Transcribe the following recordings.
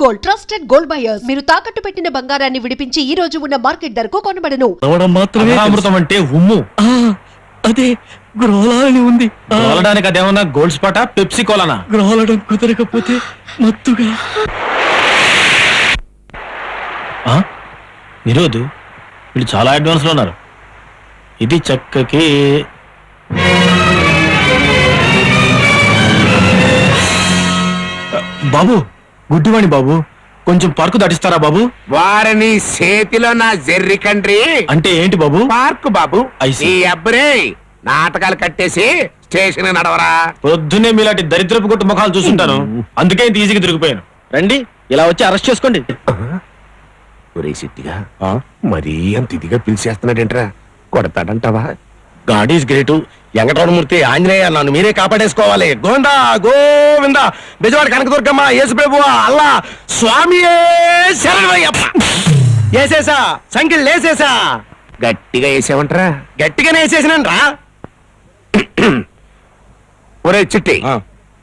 Gold, trusted gold buyers. మీరు తాకట్టు పెట్టిన బంగారాన్ని విడిపించి ఈ రోజు ఉన్న మార్కెట్ ధరకు కొనబడను. అమృతం అంటే ఉమ్ము. అదే గ్రోలాని ఉంది. గ్రోలడానికి అదేమన్నా గోల్డ్ స్పాటా, పెప్సీ కోలానా? గ్రోలడం కుదరకపోతే మత్తుగా. నిరోధు వీళ్ళు చాలా అడ్వాన్స్ లో ఉన్నారు. ఇది చక్కకి బాబు, గుడ్డివాణి బాబు, కొంచెం పార్కు దాటిస్తారా బాబు? వారిని చేతిలో నా జెర్రి కండ్రి అంటే ఏంటి బాబు? పార్కు బాబు. I see. ఈ అబ్బరే నాటకాలు కట్టేసి స్టేషన్ నడవరా. పొద్దున్నే మీలాంటి దరిద్రపు కొట్టు ముఖాలు చూస్తుంటాను, అందుకే ఇంత ఈజీగా తిరిగిపోయాను. రండి, ఇలా వచ్చి అరెస్ట్ చేసుకోండి. ఒరే సిట్టిగా మరీ అంత ఇదిగా పిలిచేస్తున్నాడేంట్రా, కొడతాడంటావా? God is great. Venkataramanamurthy, Anjaneya, నన్ను మీరే కాపాడేసుకోవాలి. గోవిందా గోవింద, బెజవాడ కనకదుర్గమ్మ, యేసుప్రభు, అల్లా స్వామి శరణమయ్యప్ప. వేసేసా, సంఖ్యలు లేసేసా. గట్టిగా వేసావంటరా? గట్టిగానే వేసేసినాను రా. ఒరే చిట్టి,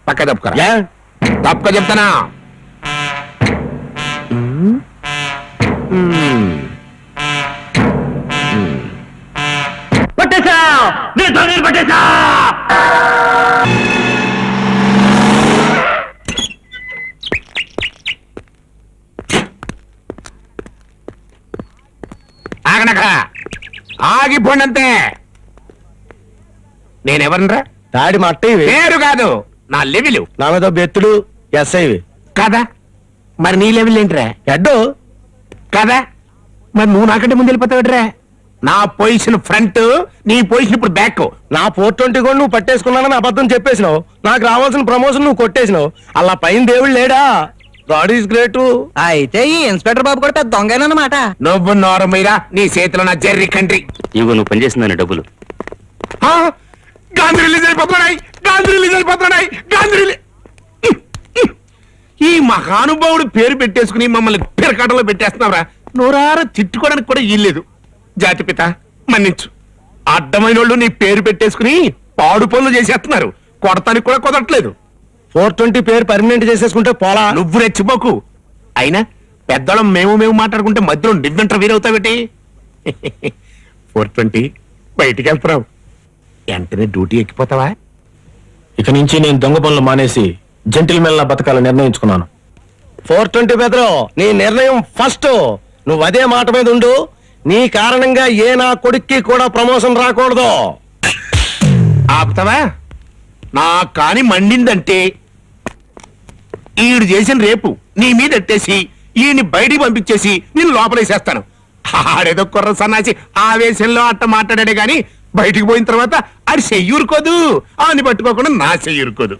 పక్క తప్పుకరా. తప్పుక చెప్తానా? పట్టేసా, పట్టేసా. ఆగనక ఆగిపోండంతే. నేనెవరినరా? డాడీ మా అట్టయ్యవి. పేరు కాదు, నా లెవెలు. నా మీద బెత్తుడు ఎస్ఐవి కదా, మరి నీ లెవెల్ ఏంట్రా? ఎడ్డు కదా, మరి నువ్వు నాకంటే ముందు వెళ్ళిపోతావుట్రా. నా పొజిషన్ ఫ్రంట్, నీ పొజిషన్ ఇప్పుడు బ్యాక్. నా 420 కూడా నువ్వు పట్టేసుకున్నానని అబద్ధం చెప్పేసినావు. నాకు రావాల్సిన ప్రమోషన్ నువ్వు కొట్టేసినావు. అలా పైన దేవుడు లేడా? God is great. అయితే ఈ ఇన్స్పెక్టర్ బాబు కూడా పెద్ద దొంగనమాట. నువ్వు నోరమీరా, నీ చేతిలో నా జెర్రీ కంట్రీ. ఇగో నువ్వు పనిచేసిందని డబ్బులు. గాంధీ రిలీజ్ అయిపోతున్నాయి, గాంధీ రిలీజ్ అయిపోతున్నాయి, గాంధీ రిలీజ్. ఈ మహానుభావుడు పేరు పెట్టేసుకుని మమ్మల్ని పిరకాటలో పెట్టేస్తున్నావురా. నోరారా తిట్టుకోవడానికి కూడా ఇల్లేదు. జాతిపిత మన్నించు. అడ్డమైన వాళ్ళు నీ పేరు పెట్టేసుకుని పాడు పనులు చేసేస్తున్నారు. కొడతానికి కూడా కుదరట్లేదు. 420 పేరు పర్మనెంట్ చేసేసుకుంటే పోలా. నువ్వు రెచ్చిపోకు. అయినా పెద్దోళ్ళం మేము మాట్లాడుకుంటే మధ్యలో నివ్వెంటర్ వీరవుతావేటి? 420 బయటికి వెళ్తున్నావు, వెంటనే డ్యూటీ ఎక్కిపోతావా? ఇక నుంచి నేను దొంగ పనులు మానేసి జంటిల్ మెల్ల బతకాలని నిర్ణయించుకున్నాను. 420 బెదరు, నీ నిర్ణయం ఫస్ట్. నువ్వు అదే మాట మీద ఉండు. నీ కారణంగా ఏ నా కొడుక్కి కూడా ప్రమోషన్ రాకూడదు. ఆపుతావా? నా కాని మండిందంటే ఈడు చేసిన రేపు నీ మీద ఎట్టేసి ఈయన్ని బయటికి పంపించేసి నేను లోపలేసేస్తాను. ఆడేదో కుర్ర సన్నాసి ఆవేశంలో అట్ట మాట్లాడాడే గాని బయటికి పోయిన తర్వాత ఆడి చెయ్యూరుకోదు, ఆని పట్టుకోకుండా నా చెయ్యూరుకోదు.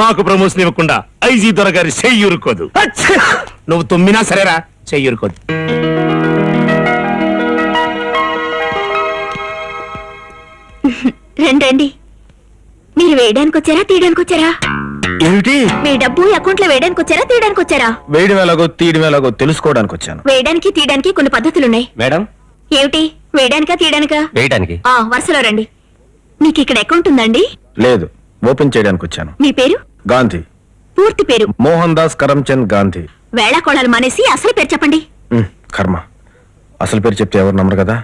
నాకు ప్రమోషన్ ఇవ్వకుండా ఐజీ దొరగారి చెయ్యూరుకోదు. నువ్వు తుమ్మినా సరేరా, చెయ్యూరుకోదు. రండి. మీరు వేయడానికి వచ్చారా, తీయడానికి వచ్చారా? ఏమిటి? మీ డబ్బు అకౌంట్ లో వేయడానికి వచ్చారా, తీయడానికి వచ్చారా? వేయడం ఎలాగో తీయడం ఎలాగో తెలుసుకోవడానికి వచ్చాను. వేయడానికి తీయడానికి కొన్ని పద్ధతులున్నాయి. మేడం, ఏమిటి? వేయడానికా తీయడానికా? వేయడానికి. వరుసలో రండి. మీకు ఇక్కడ అకౌంట్ ఉందండి? లేదు, ఓపెన్ చేయడానికి వచ్చాను. మీ పేరు? గాంధీ. పూర్తి పేరు? మోహన్ దాస్ కరమ్చంద్ గాంధీ. వేళాకోళాలు మానేసి అసలు పేరు చెప్పండి. కర్మ, అసలు పేరు చెప్తే ఎవరు నమ్మరు కదా.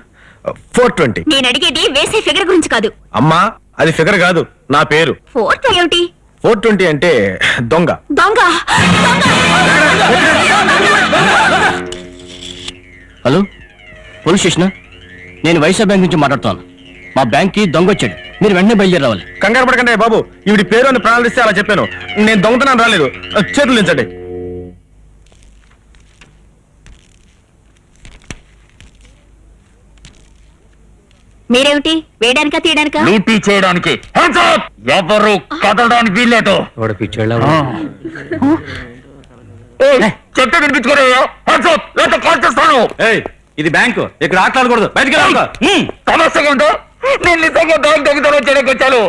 420. నేను అడిగేది వేసే ఫిగర్ గురించి కాదు. అమ్మా, అది ఫిగర్ కాదు, నా పేరు. 4 ఏమిటి? 420 అంటే దొంగ. దొంగ? Hello, police station. నేను వైసా బ్యాంక్ నుంచి మాట్లాడుతాను. మా బ్యాంక్ కి దొంగ వచ్చాడు, మీరు వెంటనే బయలుదేరి రావాలి. కంగారు పడకండి బాబు, ఈవిడి పేరు అని ప్రాణాలిస్తే అలా చెప్పాను. నేను దొంగతనాన్ని రాలేదు. చేతులు దించండి. మీరేమిటి? వేయడానికా తీయడానికా? లూటీ చేయడానికి. ఎవరు కదలడానికి వీల్లేదు. చెట్టు వినిపించుకోలేదు. ఇది బ్యాంకు, ఇక్కడ ఆటలాడకూడదు. బయటికి సమస్యగా ఉందో నేను నిజంగా బ్యాంక్ దొంగతనం చేయడానికి వచ్చాను.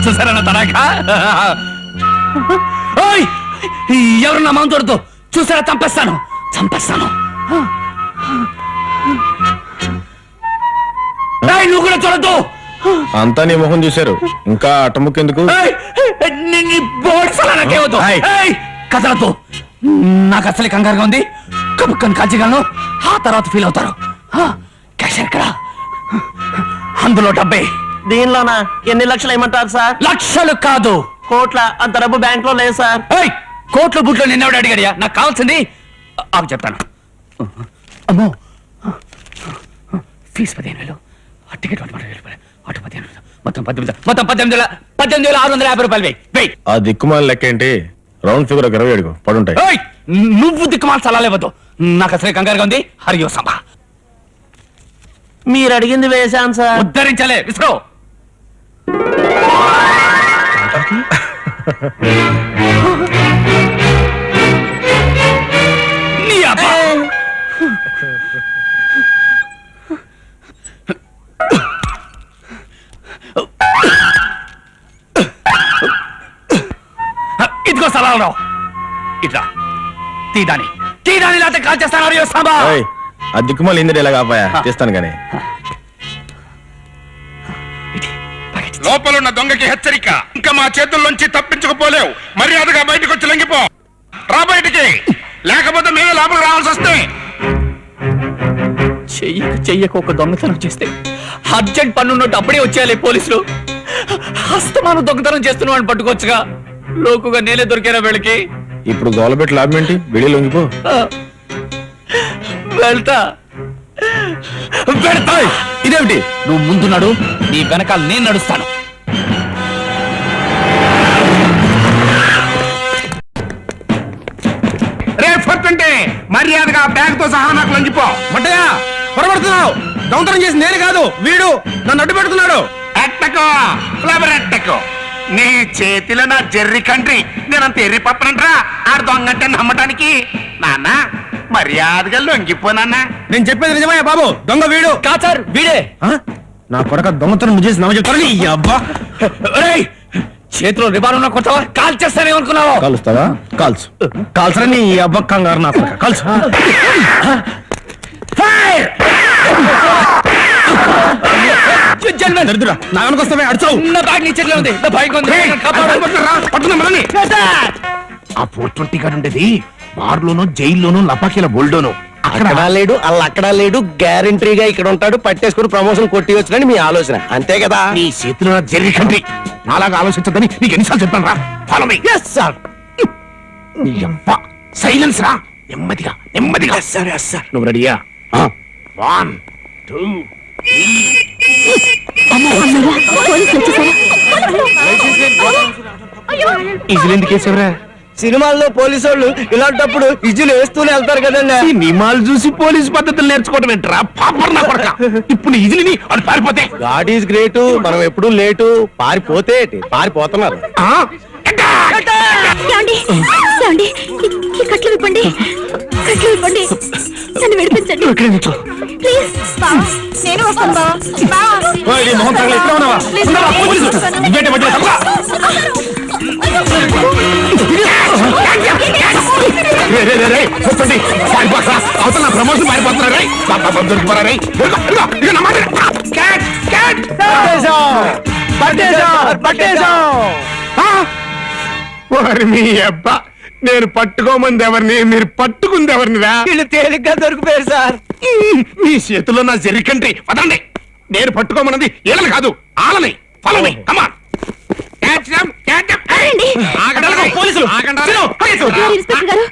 చూసారా తడాక? ఎవరు నా మాంతోడుతో చూసారా? చంపేస్తాను. నువ్వు కూడా చూడద్దు. అంతా నీ మొహం చూశారు, ఇంకా అటముకెందుకు? నాకే వద్దు. ఏయ్. ఏయ్, కదలతో నాకు అసలే కంగారుగా ఉంది. కబుక్కని కాల్చగలను, ఆ తర్వాత ఫీల్ అవుతారు. క్యాష్ ఎక్కడ? అందులో 70. దీనిలోనా ఎన్ని లక్షలు ఏమంటారు సార్? లక్షలు కాదు, కోట్ల అంత డబ్బు బ్యాంక్ లో లేదు సార్. ఏయ్, కోట్లు బుట్లో నిన్నెవడు అడిగాడియా? నాకు కావాల్సింది ఆకు చెప్తాను. అమ్మో, ఫీజు 15,000, టికెట్ 20,000, అటు 15,000, మొత్తం 18,650 రూపాయలు. వెయ్యి. ఆ దిక్కుమాల లెక్క ఏంటి? Round figure 27 పడుంటాయి. ఏయ్, నువ్వు దిక్కుమాల సలాలు ఇవ్వద్దు. నాకు అసలే కంగారుగా ఉంది. హరియో సంభ మీరు అడిగింది వేశాను సార్. ఉద్ధరించలే విసుకో. నీ అబ్బా. ఇదిగో సలాలు రావు. ఇట్లా తీదాని లేకపోతే కాల్ చేస్తాను. హరియో సంభ. ఏయ్, ఆ దిక్కుమాల ఇందిరా ఇలా కాపాయా చేస్తాను కానీ. లోపలున్న దొంగకి హెచ్చరిక, ఇంకా మా చేతుల్లోంచి తప్పించుకుపోలేవు. మర్యాదగా బయటకు వచ్చి లొంగిపో. రా బయటికి, లేకపోతే మేమే లోపలికి రావాల్సి వస్తే. చెయ్యక ఒక దొంగతనం చేస్తే అర్జెంట్ పన్నున్నట్టు అప్పుడే వచ్చేయాలి పోలీసులు. హస్తమానం దొంగతనం చేస్తున్నావు పట్టుకోవచ్చుగా. లోకుగా నేనే దొరికారా వీళ్ళకి. ఇప్పుడు గోలబెట్టి లాభం ఏంటి? వెళ్ళి లొంగిపో. వెళ్తా. ఇదేమిటి? నువ్వు ముందు నడు, నీ వెనకాల నేను నడుస్తాను. రే ఫోర్టుంటే మర్యాదగా బ్యాగ్ తో సహా నాకు లొంగిపో. మట్టయ్య పొరబడుతున్నావు. దొంగతనం చేసి నేను కాదు, వీడు నన్ను అడ్డు పెడుతున్నాడు. ఎట్టకో ఫ్లవర్ ఎట్టకో. నీ చేతిలో నా జెర్రీ కంట్రీ. నేనంత ఎర్రి పప్పనంట్రా ఆడు దొంగంటే నమ్మటానికి. నాన్న మర్యాదగా లొంగిపోనన్నా. నేను చెప్పేది నిజమయ్యా బాబు, దొంగ వీడు. కాచార్ వీడే. నా కొరక దొంగతనం చేసి నమ్మ చెప్తాను. ఈ అబ్బా ఒరేయ్, చేతిలో రిబాన్ ఉన్న కొత్తవా కాల్ చేస్తానేమనుకున్నావు? కాలుస్తావా? కాల్చు. కాల్చరా నీ అబ్బా కంగారు. నా కొరక కాల్చు. దరిద్రుడా, నా వెనకొస్తావే అడిచావు. నా బ్యాగ్ నీ చేతిలో ఉంది. నా బైక్ ఉంది. ఆ 420 గారు ఉండేది బార్లోనూ జైల్లోనూ లపాకీల బోల్డోను. అక్కడ లేడు, అలా అక్కడ లేడు, గ్యారంటీగా ఇక్కడ ఉంటాడు. పట్టేసుకుని ప్రమోషన్ కొట్టివచ్చునని మీ ఆలోచన, అంతే కదా? నీ చేతిలో నా జెర్రీ కంట్రీ. నాలాగా ఆలోచించద్దని నీకు ఎన్నిసార్లు చెప్పాను రా. Follow me. సార్. నీ అబ్బా సైలెన్స్ రా. నెమ్మదిగా నెమ్మదిగా. నువ్వు రెడీయా? 1 2 ఇజులు ఎందుకు వేసేవరా? సినిమాల్లో పోలీసు వాళ్ళు ఇలాంటప్పుడు ఇజులు వేస్తూనే వెళ్తారు కదండి. సినిమాలు చూసి పోలీసు పద్ధతులు నేర్చుకోవడం ఏంట్రా పాపర్ నా కొడక. ఇప్పుడు ఇజిలిని అది పారిపోతే గాడ్ ఈజ్ గ్రేట్. మనం ఎప్పుడు లేటు. పారిపోతే పారిపోతున్నారు. ఈ కట్లు విప్పండి, కట్లు విప్పండి, నన్ను విడిపించండి ప్లీజ్. నేను వస్తాను బావా. మొహం తగల ఎక్కడ ఉన్నావా? ఉన్నావా? పోలీసు. ఇవేంటి మధ్యలో తప్ప? అవతల నా ప్రమోషన్ పారిపోతున్నారు. మీ అబ్బా, నేను పట్టుకోమంది ఎవరిని, మీరు పట్టుకుంది ఎవరినిరా? వీళ్ళు తేలిగ్గా దొరికిపోయారు సార్. మీ చేతుల్లో నా జెర్రీ వదండి. నేను పట్టుకోమన్నది ఏళ్ళని కాదు, ఆలని. Follow me, come on. Inspector గారు,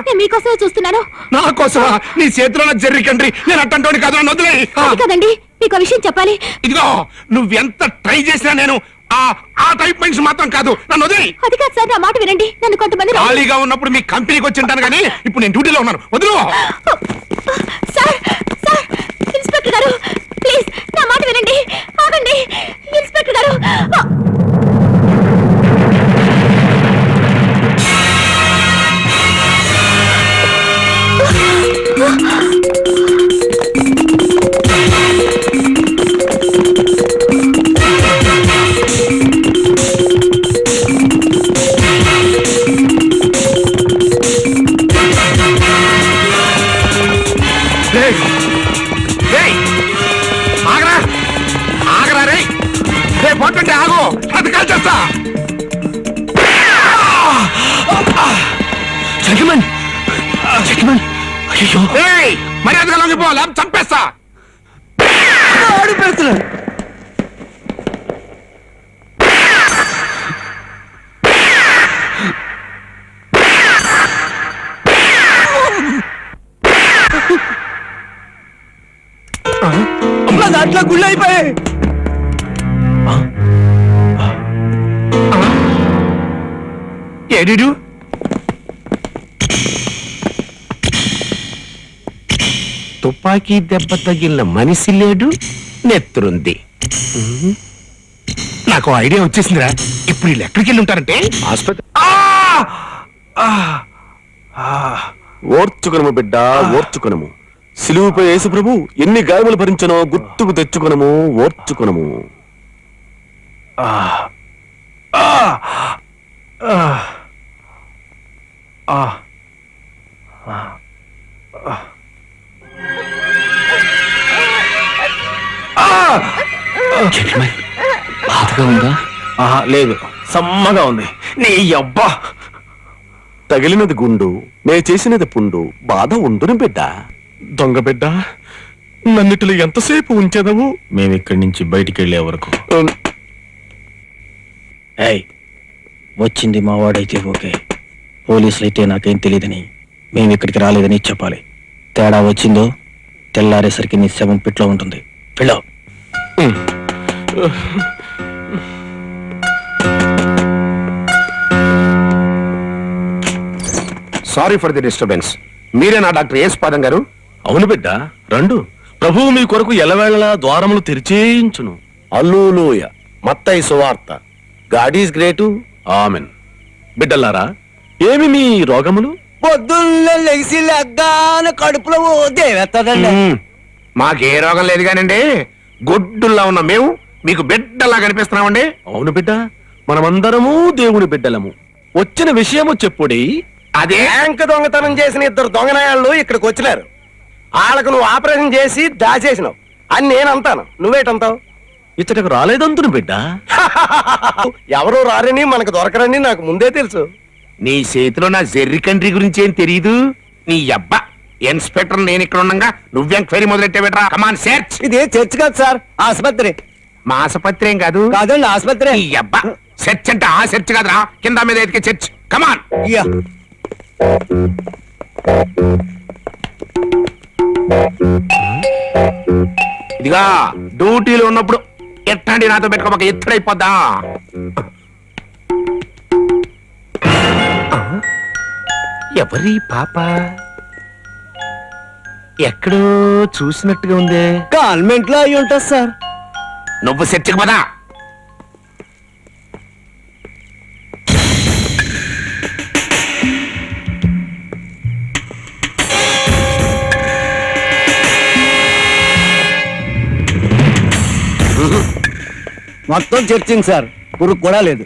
నేను మీకోసమే చూస్తున్నాను. నా కోసమా? నీ చేతిలో నా జెర్రీ కంట్రీ. నేను అట్టంటోని కాదు, నన్ను వదిలేయ్. అది కాదండి, మీకు విషయం చెప్పాలి. ఇదిగో, నువ్వెంత ట్రై చేసినా నేను ఆ టైప్ మనిషి మాత్రం కాదు, నన్ను వదిలేయ్. అది కాదు సార్, నా మాట వినండి. నన్ను కొంతమంది ఖాళీగా ఉన్నప్పుడు మీ కంపెనీకి వచ్చి ఉంటాను కానీ ఇప్పుడు నేను డ్యూటీలో ఉన్నాను. వదిలు. సార్ సార్ ఇన్స్పెక్టర్ గారు, ప్లీజ్ నా మాట వినండి. ఆగండి ఇన్స్పెక్టర్ గారు. ఆగరా ఆగరా రే. పోతుంటే ఆగు. జెంటిల్మెన్ జెంటిల్మెన్ అయ్యో ఏయ్, మర్యాదగా లొంగిపో, లేకపోతే చంపేస్తా. ఆడు పెడుతున్నాడు. దాంట్లో గుళ్ళు అయిపోయాయి. ఏడిడు తుపాకీ దెబ్బ తగిలిన మనిషి లేడు, నెత్తురుంది. నాకు ఐడియా వచ్చేసిందిరా. ఇప్పుడు వీళ్ళు ఎక్కడికి వెళ్ళి ఉంటారంటే ఆసుపత్రి. ఓర్చుకొనము బిడ్డ, ఓర్చుకొనము. సిలువుపై యేసు ప్రభు ఎన్ని గాయములు భరించనో గుర్తుకు తెచ్చుకొనము, ఓర్చుకొనము. జెంటిల్మెన్ బాధగా ఉందా? లేదు, సమ్మగా ఉంది. నీ అబ్బా తగిలినది గుండు, నే చేసినది పుండు, బాధ ఉండును బిడ్డ. దొంగ బిడ్డ, నన్నిటిలో ఎంతసేపు ఉంచేదవు? మేమిక్కడి నుంచి బయటికి వెళ్లే వరకు. ఏయ్, వచ్చింది మావాడైతే ఓకే, పోలీసులు అయితే నాకేం తెలియదని, మేము ఇక్కడికి రాలేదని చెప్పాలి. తేడా వచ్చిందో తెల్లారేసరికి నీ 7 పిట్లో ఉంటుంది. వెళ్ళు. Sorry for the disturbance. మీరేనా డాక్టర్ యేసుపాదం గారు? అవును బిడ్డ, రండు. ప్రభువు మీ కొరకు ఎలవేళలా ద్వారములు తెరిచేయించును. అల్లూలోయ మత్తయి సువార్త. God is great. ఆమెన్. బిడ్డలారా, ఏమి మీ రోగములు? పొద్దున్నే లెగిసి లెగ్గాన కడుపులో దేవేస్తాడండి. మాకే రోగం లేదు కానండి, గొడ్డుల్లా ఉన్న మేము మీకు బిడ్డలా కనిపిస్తున్నామండి. అవును బిడ్డ, మనమందరము దేవుని బిడ్డలము. వచ్చిన విషయము చెప్పుడి. అదే బ్యాంక్ దొంగతనం చేసిన 2 దొంగనాయాళ్ళు ఇక్కడికి వచ్చినారు. వాళ్ళకు నువ్వు ఆపరేషన్ చేసి దాచేసినావు అని నేను అంటాను. నువ్వేటంటావు? ఇచ్చటకు రాలేదంతును బిడ్డ. ఎవరో రారని మనకు దొరకరని నాకు ముందే తెలుసు. నీ చేతిలో నా జెర్రి కంట్రీ గురించి ఏం తెలియదు. నీ అబ్బా ఇన్స్పెక్టర్ నేను ఇక్కడ ఉండగా నువ్వు ఎంక్వైరీ మొదలెట్టావేట్రా? Come on search. ఇది చర్చ్ కాదు సార్, ఆసుపత్రి. మా ఆసుపత్రి ఏం కాదు. కాదండి, ఆసుపత్రి. నీ అబ్బా సెర్చ్ అంటే ఆ సెర్చ్ కాదురా, కింద మీద ఎతికే చర్చ్. కమాన్. ఇయ్యా. ఇదిగా డ్యూటీలో ఉన్నప్పుడు ఎట్లాంటి నాతో పెట్టుకోక ఎత్తుడైపోద్దా. ఎవరి పాప? ఎక్కడో చూసినట్టుగా ఉందే. కాన్వెంట్ లో అయి ఉంటుంది సార్. నువ్వు సెర్చ్కి పదా. మొత్తం చర్చింగ్ సార్, పురుగు కూడా లేదు.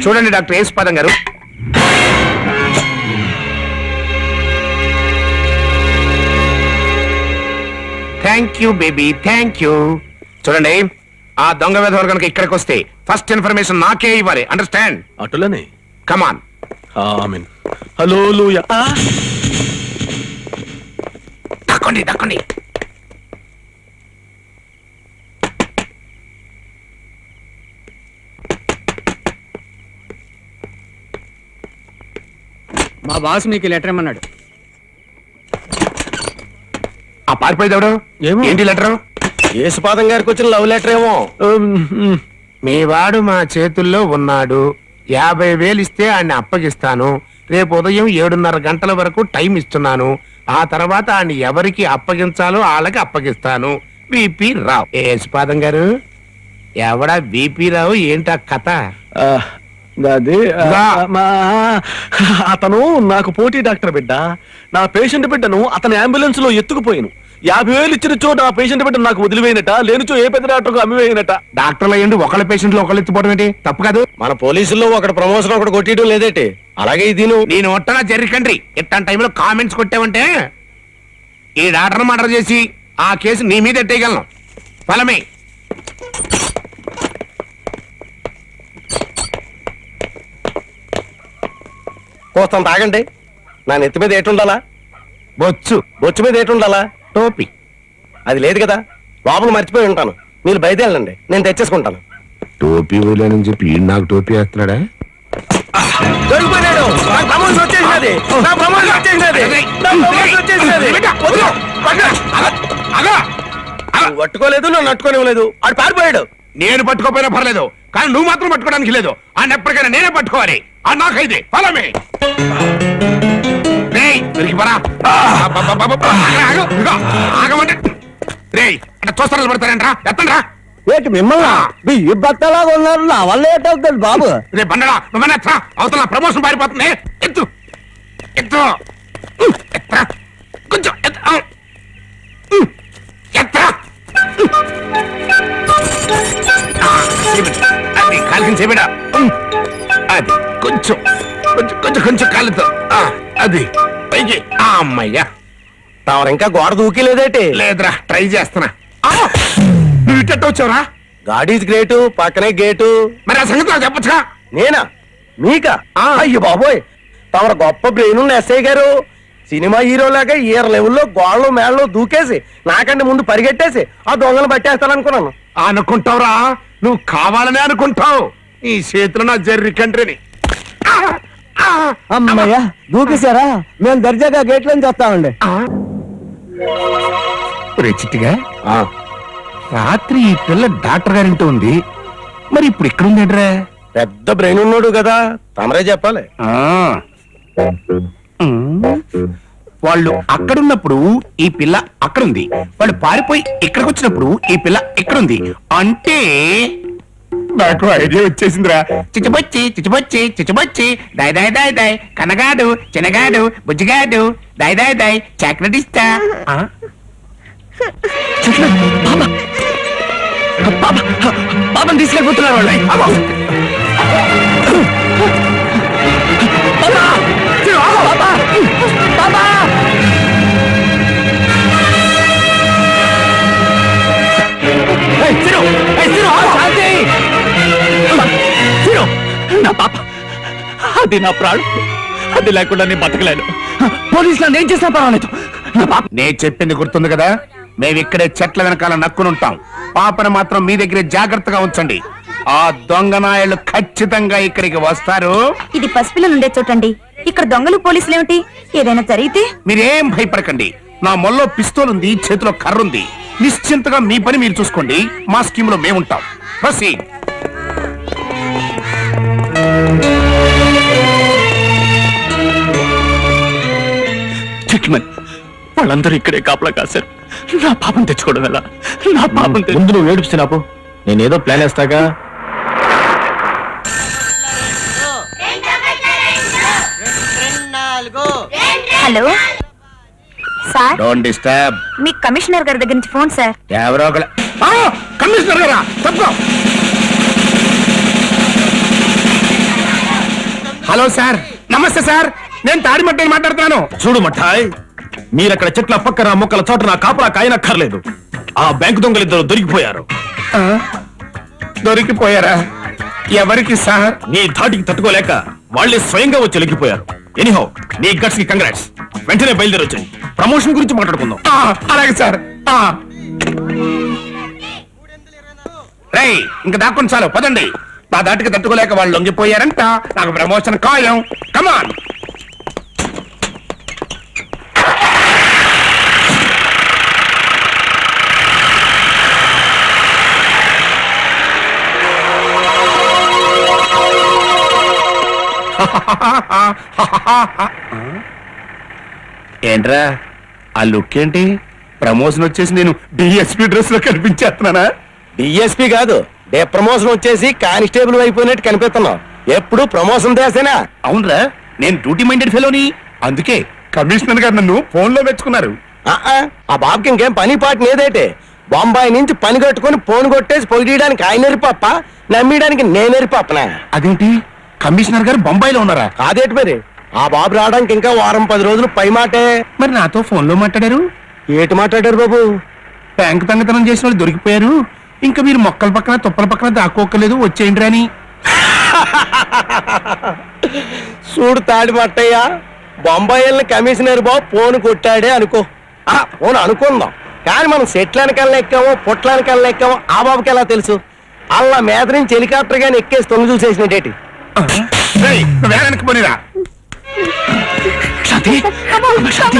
చూడండి డాక్టర్ యేసుపాదం గారు, thank you baby, thank you. చూడండి, ఆ దొంగ వేధ కనుక ఇక్కడికి వస్తే ఫస్ట్ ఇన్ఫర్మేషన్ నాకే ఇవ్వాలి. అండర్స్టాండ్? అటులనే. కమాన్. ఆమెన్. హల్లెలూయా. దక్కండి దక్కండి. మా బాస్ మీకు లెటర్ ఇమ్మన్నాడు. ఆ పారిపోయేదాడు ఏమో. ఏంటి లెటర్? యేసుపాదం గారికి వచ్చిన లవ్ లెటర్ ఏమో. మీ వాడు మా చేతుల్లో ఉన్నాడు, 50,000 ఇస్తే ఆయన్ని అప్పగిస్తాను. రేపు ఉదయం 7:30 గంటల వరకు టైం ఇస్తున్నాను. ఆ తర్వాత ఆయన్ని ఎవరికి అప్పగించాలో వాళ్ళకి అప్పగిస్తాను. విపి రావు. యేసుపాదం గారు, ఎవడా విపి రావు? ఏంటా కథ? అది రా. అతను నాకు పోటీ డాక్టర్ బిడ్డ. నా పేషెంట్ బిడ్డను అతని అంబులెన్స్ లో ఎత్తుకుపోయాను. 50,000 ఇచ్చిన చోట ఆ పేషెంట్ బిడ్డ నాకు వదిలిపోయినట, లేనిచో ఏ పెద్ద డాక్టర్కు అమ్మివేయనట. డాక్టర్లు అయ్యండి ఒకళ్ళ పేషెంట్లు ఒకళ్ళు ఎత్తుపోవడం ఏంటి? తప్పు కాదు. మన పోలీసుల్లో ఒకటి ప్రమోషన్ ఒకటి కొట్టేయడం లేదేటి? అలాగే ఇది నేను ఒట్టగా జర్రికండ్రి ఇట్లాంటి టైంలో కామెంట్స్ కొట్టావంటే ఈ డాక్టర్ మర్డర్ చేసి ఆ కేసు నీ మీద ఎట్టేయగలను. ఫలమే. చూస్తాను తాగండి. నా నెత్తి మీద ఏటుండాలా? బొచ్చు బొచ్చు మీద ఏటుండాలా? టోపీ అది లేదు కదా, లోపల మర్చిపోయి ఉంటాను. మీరు బయట వెళ్ళండి, నేను తెచ్చేసుకుంటాను. టోపీ ఊలేనని చెప్పి ఈయన నాకు టోపీ వేస్తున్నాడా? దొరికిపోయాడు. నా ప్రమోషన్ వచ్చేసినది. నా ప్రమోషన్ వచ్చేసినది. నా ప్రమోషన్ వచ్చేసినది. వదిలు. నువ్వు పట్టుకోలేదు, నన్ను పట్టుకోనివ్వలేదు. ఆడు పారిపోయాడు. నేను పట్టుకోపోయినా పర్లేదు, కానీ నువ్వు మాత్రం పట్టుకోవడానికి లేదు. ఆ ఎప్పటికైనా నేనే పట్టుకోవాలి. ఆ నాకైతే ఫాలో మీ. ఆగమంటే రేయ్ ఇట్లా చూస్తాను పడతారంట్రా. ఎత్తండ్రా. ఏంటి మిమ్మల్ని ఈ బట్టలాగా ఉన్నారు, నా వల్ల ఏంటవుతుంది బాబు? రే బండరా నువ్వన్నా ఎత్రా. అవతల ప్రమోషన్ పారిపోతుంది. ఎత్తు ఎత్తు ఎత్రా. కొంచెం ఎత్రా. అది కాలికి చేపెడా. అది కొంచెం కొంచెం కొంచెం కొంచెం కాలుతో అది పైకి. అమ్మయ్యా. తమరు ఇంకా గోడ దూకిలేదేటి? లేదురా, ట్రై చేస్తున్నా. నువ్వు ఇట్ట వచ్చావురా? గాడ్ ఈజ్ గ్రేటు, పక్కనే గేటు. మరి ఆ సంగతి నాకు చెప్పచ్చుగా. నేనా? మీకా? అయ్యో బాబోయ్, తమరు గొప్ప బ్రెయిన్ ఉన్న ఎస్ఐ గారు. సినిమా హీరోలాగా ఈర లెవెల్లో గోళ్ళు మేళ్ళు దూకేసి నాకంటే ముందు పరిగెట్టేసి ఆ దొంగలు పట్టేస్తాననుకున్నాను. అనుకుంటావురా, నువ్వు కావాలనే అనుకుంటావు. ఈ చేతిలో నా జర్రి కంట్రీని. అమ్మయ్యా దూకేశారా? మేము దర్జాగా గేట్లోంచి వస్తామండి. చిట్టిగా రాత్రి ఈ పిల్ల డాక్టర్ గారింటూ ఉంది, మరి ఇప్పుడు ఎక్కడుందేంట్రా? పెద్ద బ్రెయిన్ ఉన్నాడు కదా, తమరే చెప్పాలి. వాళ్ళు అక్కడున్నప్పుడు ఈ పిల్ల అక్కడుంది, వాళ్ళు పారిపోయి ఇక్కడికి వచ్చినప్పుడు ఈ పిల్ల ఇక్కడుంది. అంటే నాకు ఐడియా వచ్చేసిందిరా. చిచ్చుబొచ్చి చిచ్చుబొచ్చి చిచ్చుబొచ్చి దాయ్ దాయ్ దాయ్ దాయ్ కనగాడు చిన్నగాడు బుజ్జిగాడు దాయ్ దాయ్ దాయ్ చాక్లెట్ ఇస్తా. బాబాని తీసుకెళ్ళిపోతున్నారు వాళ్ళు. నా పాప, అది నా ప్రాణం. అది లేకుండా నేను బతకలేను. పోలీసులు నేను చేసినా పర్వాలేదు. నా పాప. నేను చెప్పింది గుర్తుంది కదా, మేము ఇక్కడే చెట్ల వెనకాల నక్కునుంటాం. పాపను మాత్రం మీ దగ్గరే జాగ్రత్తగా ఉంచండి. ఆ దొంగ నాయలు ఖచ్చితంగా ఇక్కడికి వస్తారు. ఇది పసిపిల్లలు ఉండే చోటండి. ఇక్కడ దొంగలు పోలీసులు ఏమిటి? ఏదైనా జరిగితే మీరేం భయపడకండి. నా మొల్లో పిస్తోల్ ఉంది, చేతిలో కర్ర ఉంది. నిశ్చింతగా మీ పని మీరు చూసుకోండి. మా స్కీమ్ లో మేముంటాం. ప్రొసీడ్. వాళ్ళందరూ ఇక్కడే కాపలా కాశారు. నా పాపం తెచ్చుకోవడం ఎలా? నా పాపం ముందు నువ్వు ఏడుస్తున్నాపు, నేనేదో ప్లాన్ వేస్తాగా. Hello sir, don't disturb. మీ కమిషనర్ గారి దగ్గర నుంచి ఫోన్ సార్. ఎవరో ఒకరు. కమిషనర్ గారా? తప్పుకో. హలో సార్, నమస్తే సార్. నేను తాడిమట్టని మాట్లాడుతున్నాను. చూడు మఠాయ్, మీరక్కడ చెట్ల పక్కన మొక్కల చోట నా కాపలా కాయనక్కర్లేదు. ఆ బ్యాంకు దొంగలు ఇద్దరు దొరికిపోయారు. దొరికిపోయారా? ఎవరికి సార్? నీ ధాటికి తట్టుకోలేక వాళ్ళే స్వయంగా వచ్చి లెక్కిపోయారు. ఎనీహౌ, నీ గట్స్ కి కంగ్రాట్స్. వెంటనే బయలుదేరి వచ్చాయి. ప్రమోషన్ గురించి మాట్లాడుకుందాం. అలాగే సార్. రేయ్, ఇంకా దాక్కుని చాలు, పదండి. నా దాటికి తట్టుకోలేక వాళ్ళు లొంగిపోయారంట. నాకు ప్రమోషన్ ఖాయం. కమాన్. ఏంట్రా ఆ లుక్ ఏంటి? ప్రమోషన్ వచ్చేసి నేను డిఎస్పీ డ్రెస్ లో కనిపించేస్తున్నానా? డిఎస్పీ కాదు, డే ప్రమోషన్ వచ్చేసి కానిస్టేబుల్ అయిపోయినట్టు కనిపిస్తున్నావు. ఎప్పుడు ప్రమోషన్ దేసేనా? అవునరా, నేను డ్యూటీ మైండెడ్ ఫెలోని. అందుకే కమిషనర్ గారు నన్ను ఫోన్ లో మెచ్చుకున్నారు. ఆ బాబుకి ఇంకేం పని పాటు లేదేటే. బొంబాయి నుంచి పని కట్టుకుని ఫోన్ కొట్టేసి పొగిడడానికి ఆయన ఎరిపప్ప, నమ్మడానికి నేను ఎరిపప్పనా? అదేంటి, కమిషనర్ గారు బొంబాయిలో ఉన్నారా? కాదేటి మరి, ఆ బాబు రావడానికి ఇంకా వారం 10 రోజులు పై మాటే. మరి నాతో ఫోన్ లో మాట్లాడారు? ఏటి మాట్లాడారు బాబు? బ్యాంకు దొంగతనం చేసిన వాళ్ళు దొరికిపోయారు, ఇంకా మీరు మొక్కల పక్కన తుప్పల పక్కన దాక్కోకలేదు, వచ్చేయండి అని. చూడు తాడి మట్టయ్య, బొంబాయిల్ని కమిషనర్ బాబు ఫోన్ కొట్టాడే అనుకో. ఫోన్ అనుకుందాం, కానీ మనం సెట్లనికల్లా ఎక్కామో పుట్లనికల్లా ఎక్కామో ఆ బాబుకి ఎలా తెలుసు? అలా మీద నుంచి హెలికాప్టర్ గాని ఎక్కేసి తొంగి చూసేసినట్టేటి. వేరానికి పోనీరా. శాంతి శాంతి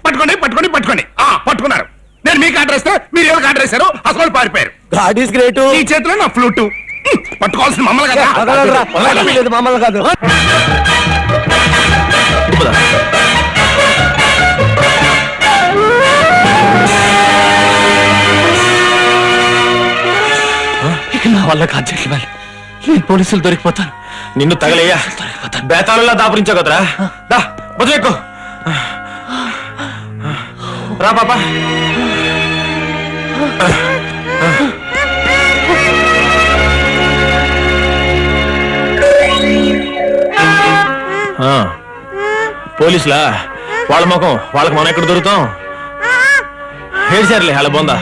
పట్టుకోండి పట్టుకోండి పట్టుకోండి. పట్టుకున్నారు. నేను మీకు ఆర్డర్ ఇస్తే మీరు ఎవరికి ఆర్డర్ ఇస్తారు? అసలు పారిపోయారు. God is great. ఈ చేతిలో నా ఫ్లూటు. పట్టుకోవాల్సిన మమ్మల్ని కదా. మమ్మల్ని కాదు. ఇక నా వల్ల కాదు జెంటిల్మెన్. నేను పోలీసులు దొరికిపోతాను. నిన్ను తగలయ్యా, బేతాళులా దాపురించావు కదరా. దా బుజ్జ ఎక్కు. రా పాపా. పోలీసులా? వాళ్ళ ముఖం వాళ్ళకి మనం ఎక్కడ దొరుకుతాం? ఏడ్చారులే అలా బొందా.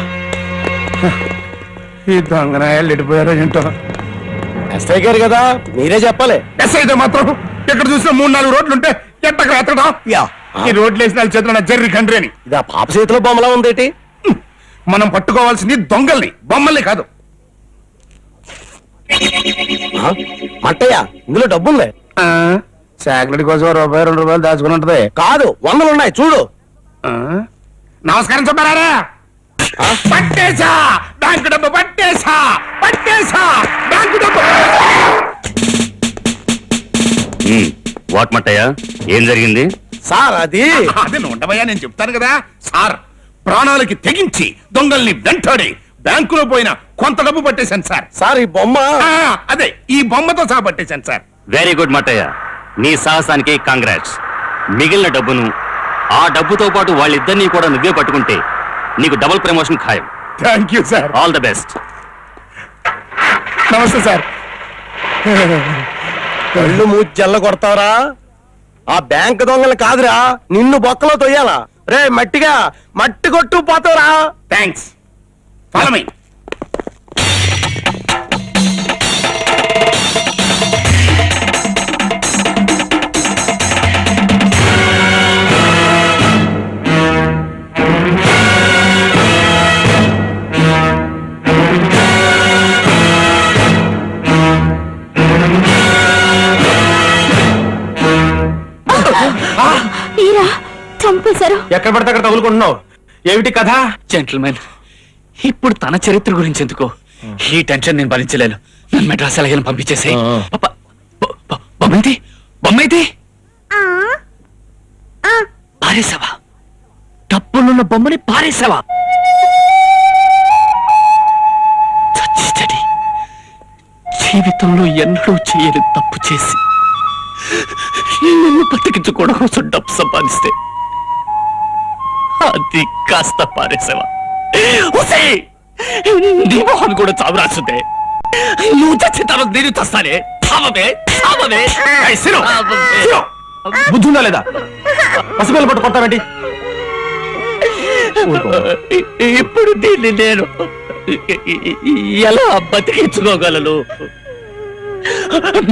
ఈ దొంగనాయాలు ఎడిపోయారో ఏంటో. ఎస్ఐ గారు కదా, మీరే చెప్పాలి. ఎస్ఐ అయితే మాత్రం ఎక్కడ చూసినా 3-4 రోడ్లు ఉంటే ఎట్టగా ఎత్తడం. ఈ రోడ్లు వేసిన వాళ్ళ చేతిలో జర్రి కండ్రి అని. ఇది ఆ పాప చేతిలో బొమ్మలా ఉందేటి? మనం పట్టుకోవాల్సింది దొంగల్ని, బొమ్మల్ని కాదు. మట్టయ్య, ఇందులో డబ్బుంది. చాక్లెట్ కోసం ₹1-2 దాచుకుని ఉంటది. కాదు, 100 ఉన్నాయి చూడు. నమస్కారం చెప్పారా? పట్టేశా బ్యాంకు డబ్బు, పట్టేశా పట్టేశా బ్యాంకు డబ్బు. వాట్ మట్టయ్య, ఏం జరిగింది? సార్ అది అదే ఉండబోయా, నేను చెప్తాను కదా సార్. ప్రాణాలకి తెగించి దొంగల్ని వెంటాడి బ్యాంకులో పోయిన కొంత డబ్బు పట్టేశాను సార్. సార్ ఈ బొమ్మ అదే ఈ బొమ్మతో సహా పట్టేశాను సార్. వెరీ గుడ్ మట్టయ్య, నీ సాహసానికి కాంగ్రాట్స్. మిగిలిన డబ్బును, ఆ డబ్బుతో పాటు వాళ్ళిద్దరినీ కూడా నువ్వే పట్టుకుంటే నీకు డబుల్ ప్రమోషన్ ఖాయం. Thank you sir. All the best. నమస్తే సార్. కళ్ళు మూచెల్ల కొడతావరా? ఆ బ్యాంక్ దొంగలు కాదురా, నిన్ను బొక్కలో తొయ్యాలా. రే మట్టిగా మట్టి కొట్టు పోతావురా. థ్యాంక్స్. Follow me. చంపేశారు. ఎక్కడ పడితే అక్కడ తగులుకుంటున్నావు. ఏమిటి కథ? జెంటిల్మెన్, ఇప్పుడు తన చరిత్ర గురించి ఎందుకో, ఈ టెన్షన్ నేను భరించలేను. నన్ను మెడ్రాస్ ఎలాగైనా పంపించేసాయి. బొమ్మైతే బొమ్మైతే పారేసావా? డబ్బులున్న బొమ్మని పారేసావా? చచ్చి జీవితంలో ఎన్నడూ చేయని తప్పు చేసి నిన్ను బతికించుకోవడం కోసం డబ్బు సంపాదిస్తే అది కాస్త పారేసావా? నీ మొహన్ కూడా చావు రాసుంటే నువ్వు చచ్చిన తర్వాత నేను చస్తానే. బుద్ధుందా లేదా? పసిపిల్ల పట్టు కొట్టావేంటి? ఇప్పుడు దీన్ని నేను ఎలా బతికించుకోగలను?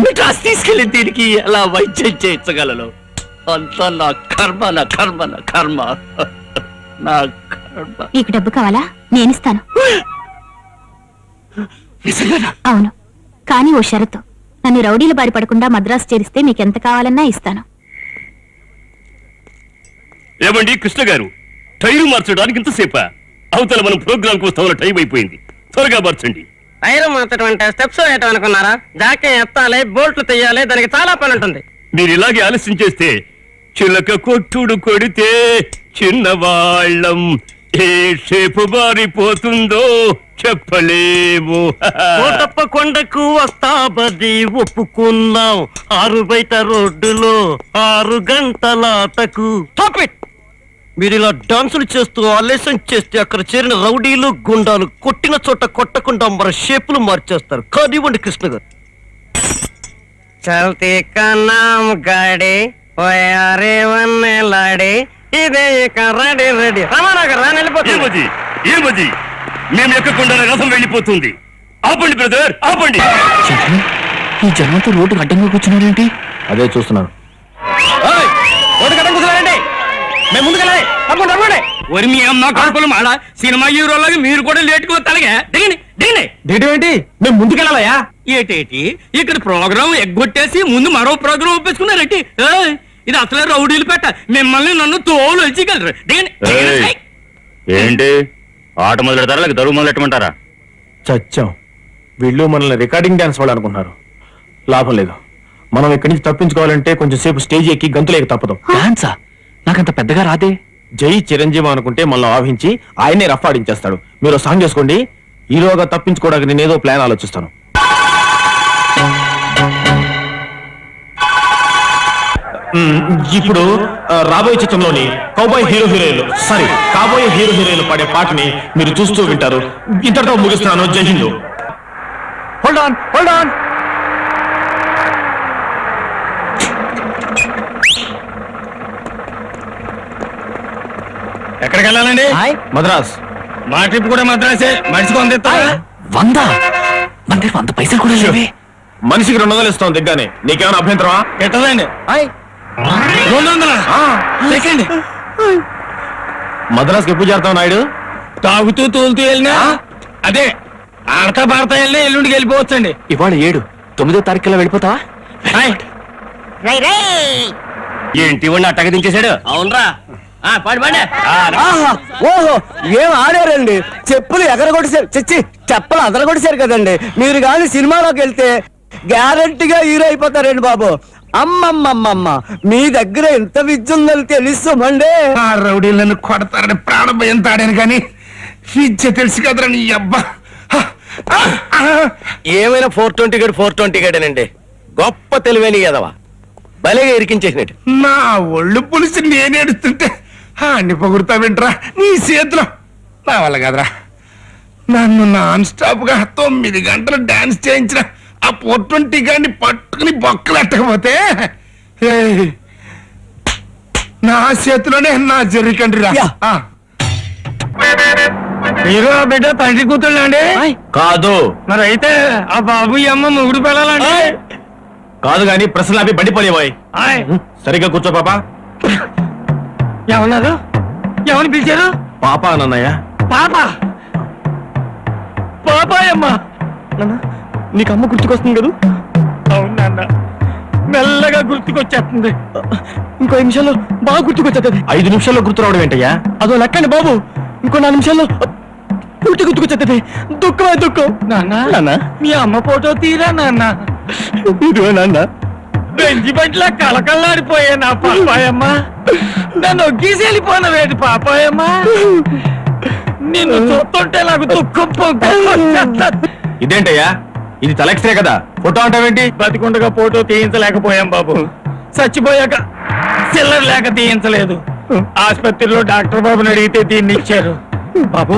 మిఠాస్ తీసుకెళ్లి దీనికి ఎలా వైద్యం చేయించగలను? అంతా నా కర్మ, నా కర్మ, నా కర్మ, నా కర్మ. మీకు డబ్బు కావాలా? నేనిస్తాను. నిజంగానా? అవును, కానీ ఓ షరతు. నన్ను రౌడీల బారి పడకుండా మద్రాసు చేరిస్తే మీకెంత కావాలన్నా ఇస్తాను. ఏమండి కృష్ణ గారు, టైరు మార్చడానికి ఇంతసేపా? అవతల మనం ప్రోగ్రామ్ కు వస్తామన్న టైం అయిపోయింది. త్వరగా మార్చండి. టైరు మార్చడం అంటే స్టెప్స్ వేయటం అనుకున్నారా? జాకే ఎత్తాలి, బోల్ట్లు తీయాలి, దానికి చాలా పని ఉంటుంది. మీరు ఇలాగే ఆలస్యం చేస్తే చిలక కొట్టుడు కొడితే చిన్నవాళ్ళం ఏ షేపు బారిపోతుందో చెప్పలేము. కోటప్ప కొండకు వస్తా బది ఒప్పుకున్నాం. 6 బయట రోడ్డులో 6 గంటలాటకు. మీరు ఇలా డాన్సులు చేస్తూ ఆలస్యం చేస్తే అక్కడ చేరిన రౌడీలు గుండాలు కొట్టిన చోట కొట్టకుండా మన షేపులు మార్చేస్తారు. కానివ్వండి కృష్ణ గారు. చల్తీ కా నామ్ గాడి ఓయారే వన్నే లాడి ఇదే ఇక రెడీ రెడీ రామానగర్ రాని వెళ్ళిపోతుంది. ఏమది మేము ఎక్కకుండా రథం వెళ్ళిపోతుంది. ఆపండి బ్రదర్, ఆపండి. ఈ జనంతో రోడ్డుకు అడ్డంగా కూర్చున్నారేంటి? అదే చూస్తున్నాను. మేము ముందుకెళ్ళాలి. తప్పకుండా తప్పకుండా. ఒరి మీ అమ్మ కడుపులు మాడ సినిమా హీరోలాగా మీరు కూడా లేటుకు వస్తారుగా. దిగండి దిగండి. డేట్ ఏంటి? మేము ముందుకెళ్ళాలయా? ఏటేటి ఇక్కడ ప్రోగ్రాం ఎగ్గొట్టేసి ముందు మరో ప్రోగ్రాం ఒప్పేసుకున్నారేంటి? ఏయ్, ఇది అసలే రౌడీలు పెట్ట. మిమ్మల్ని నన్ను తోలు వచ్చగలరు. దిగండి దిగండి. ఏంటి ఆట మొదలెడతారా లేక దరువు మొదలెట్టమంటారా? చచ్చాం. వీళ్ళు మనల్ని రికార్డింగ్ డాన్స్ వాళ్ళు అనుకుంటున్నారు. లాభం లేదు. మనం ఇక్కడి నుంచి తప్పించుకోవాలంటే కొంచెం సేపు స్టేజ్ ఎక్కి గంతులేక తప్పదు. డాన్సా? నాకంత పెద్దగా రాదే. జై చిరంజీవి అనుకుంటే మనల్ని ఆహించి ఆయనే రఫ్ ఆడించేస్తాడు. మీరు సాంగ్ చేసుకోండి. హీరోగా తప్పించుకోవడానికి నేనేదో ప్లాన్ ఆలోచిస్తాను. ఇప్పుడు రాబోయే చిత్రంలోని కాబోయే హీరో హీరోయిన్లు పాడే పాటని మీరు చూస్తూ వింటారు. ఇంతటితో ముగిస్తున్నాను. జై Hind. Hold on, hold on. ఎక్కడికి వెళ్ళాలండి? మద్రాస్. మా ట్రిప్ కూడా మద్రాసే. మనిషికి 100 ఇస్తారా? 100? మన దగ్గర 100 పైసలు కూడా లేవే. మనిషికి 200 ఇస్తాం దిగ్గానే. నీకేమైనా అభ్యంతరమా? ఎట్టదండి 200. సెకండ్ మద్రాస్కి ఎప్పుడు చేరుతావు నాయుడు? తాగుతూ తోలుతూ వెళ్ళినా అదే ఆడతా పాడతా వెళ్ళినా ఎల్లుండికి వెళ్ళిపోవచ్చండి. ఇవాళ 7, 9వ తారీఖులో వెళ్ళిపోతావా? ఏంటి వాడిని అట్టగా దించేశాడు? అవునరా పాడి పాడే. ఓహో, ఏం ఆడారండి. చెప్పులు ఎగరగొట్టేశారు. చచ్చి చెప్పలు అదరగొట్టేశారు కదండి. మీరు కానీ సినిమాలోకి వెళ్తే గ్యారంటీగా హీరో అయిపోతారండి బాబు. అమ్మమ్మమ్మమ్మ, మీ దగ్గర ఎంత విద్య ఉందని తెలుస్తామండి. ఆ రౌడీలు నన్ను కొడతారని ప్రాణభయం తాడాను కానీ విద్య తెలుసు కదరా నీ అబ్బా. ఏమైనా 420 గడనండి. గొప్ప తెలివైన ఎదవా భలేగా ఇరికించేసినట్టు. నా ఒళ్ళు పులిసి నేను ఏడుస్తుంటే అన్ని పొగుడుతా వింటరా నీ చేతిలో. నా వల్ల కదరా. నన్ను నాన్ స్టాప్ గా 9 గంటలు డాన్స్ చేయించిన ఆ 420 గాడిని పట్టుకుని బొక్కలు ఎట్టకపోతే నా చేతిలోనే నా జరికండి రా. మీరు ఆ బిడ్డ తండ్రి కూతుళ్ళు అండి? కాదు. మరి అయితే ఆ బాబు ఈ అమ్మ మొగుడు పెళ్ళాలండి? కాదు గాని ప్రశ్నలు అవి బండిపోయేవాయి. సరిగ్గా కూర్చో పాపా. ఏమన్నారు? ఎవరిని పిలిచారు? పాప అన్నయ్య. పాప పాపాయమ్మ. నీకు అమ్మ గుర్తుకొస్తుంది కదా? అవునన్న, మెల్లగా గుర్తుకొచ్చేస్తుంది. ఇంకో 5 నిమిషాల్లో బాగా గుర్తుకొచ్చేది. 5 నిమిషాల్లో గుర్తు రావడం ఏంటయ్యా? అదో లెక్కండి బాబు. ఇంకో 4 నిమిషాల్లో పూర్తి గుర్తుకొచ్చేది. దుఃఖమే దుఃఖం. నాన్న మీ అమ్మ ఫోటో తీరా నాన్న. ఇదిగో నాన్న. బెంజి బంట్లా కళకళలాడిపోయా నా పాపాయమ్మ. నన్ను ఒగ్గీసి వెళ్ళిపోయినవేంటి పాపాయమ్మ? నిన్ను చూస్తుంటే నాకు దుఃఖం పొంగుకొచ్చేస్తది. ఇదేంటయ్యా? ఇది తల ఎక్స్రే కదా, ఫోటో అంటావేంటి? బతికుండగా ఫోటో తీయించలేకపోయాం బాబు. చచ్చిపోయాక చిల్లర లేక తీయించలేదు. ఆసుపత్రిలో డాక్టర్ బాబుని అడిగితే దీన్ని ఇచ్చారు. బాబు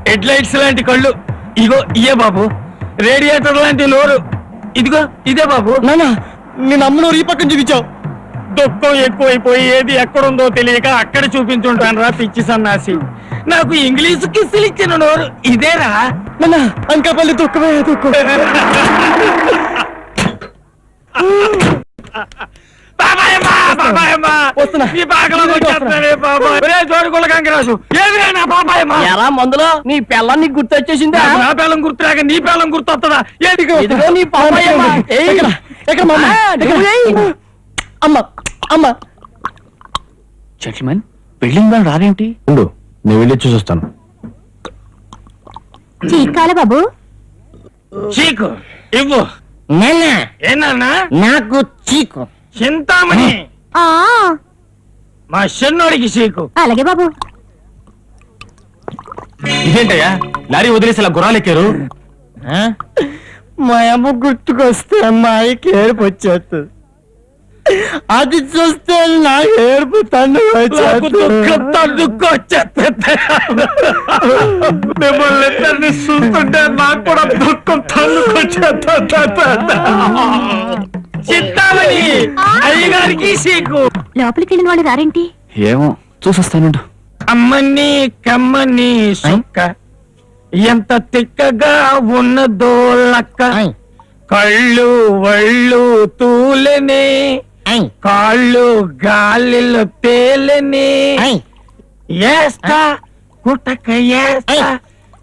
హెడ్ లైట్స్ లాంటి కళ్ళు ఇగో ఇయే బాబు. రేడియేటర్ లాంటి నోరు ఇదిగో ఇదే బాబు. నాన్న, నేను అమ్మ నోరు ఈ పక్కన చూపించావు. దుఃఖం ఎక్కువైపోయి ఏది ఎక్కడుందో తెలియక అక్కడ చూపించుంటాను రా పిచ్చి సన్నాసి. నాకు ఇంగ్లీషు కిస్సులు ఇచ్చిన నోరు ఇదేరా. నాన్న, అంకపల్లి దుఃఖమే దుఃఖం. ఎలా మందులో నీ పిల్లని గుర్తొచ్చేసిందా? నా పిల్లం గుర్తురాక నీ పిల్లం గుర్తొస్తుందా? ఇదిగో నీ పాపాయమ్మ. అమ్మ అమ్మ. జెంటిల్మెన్, బిల్డింగ్ వాళ్ళు రారేంటి? ఉండు, నేను వెళ్ళి చూసొస్తాను. చీకాల బాబు. చీకు ఇవ్వు. ఏనా నాకు చీకు. చింతామణి ఆ మా చిన్నోడికి చీకు. అలాగే బాబు. ఇదేంటయ్యా లారీ వదిలేసి ఇలా గుర్రాలెక్కారు? మా అమ్మ గుర్తుకొస్తే అమ్మాయికి ఏడుపు వచ్చేస్తుంది. అది చూస్తే నా ఏడుపు తండ్రి మిమ్మల్ని ఇద్దరిని చూస్తుంటే నాకు కూడా దుఃఖం తన్నుకొచ్చేస్తుంది. చిత్తామణి అయ్యగారికి సీకు. లోపలికి వెళ్ళిన వాళ్ళు రారేంటి? ఏమో చూసొస్తానుండు. అమ్మని కమ్మని సుక్క ఎంత తిక్కగా ఉన్నదో లక్క. కళ్ళు వళ్ళు తూలెనే, కాళ్ళు గాలిలో తేలెనే. ఏస్తా గుట్టక ఏస్తా,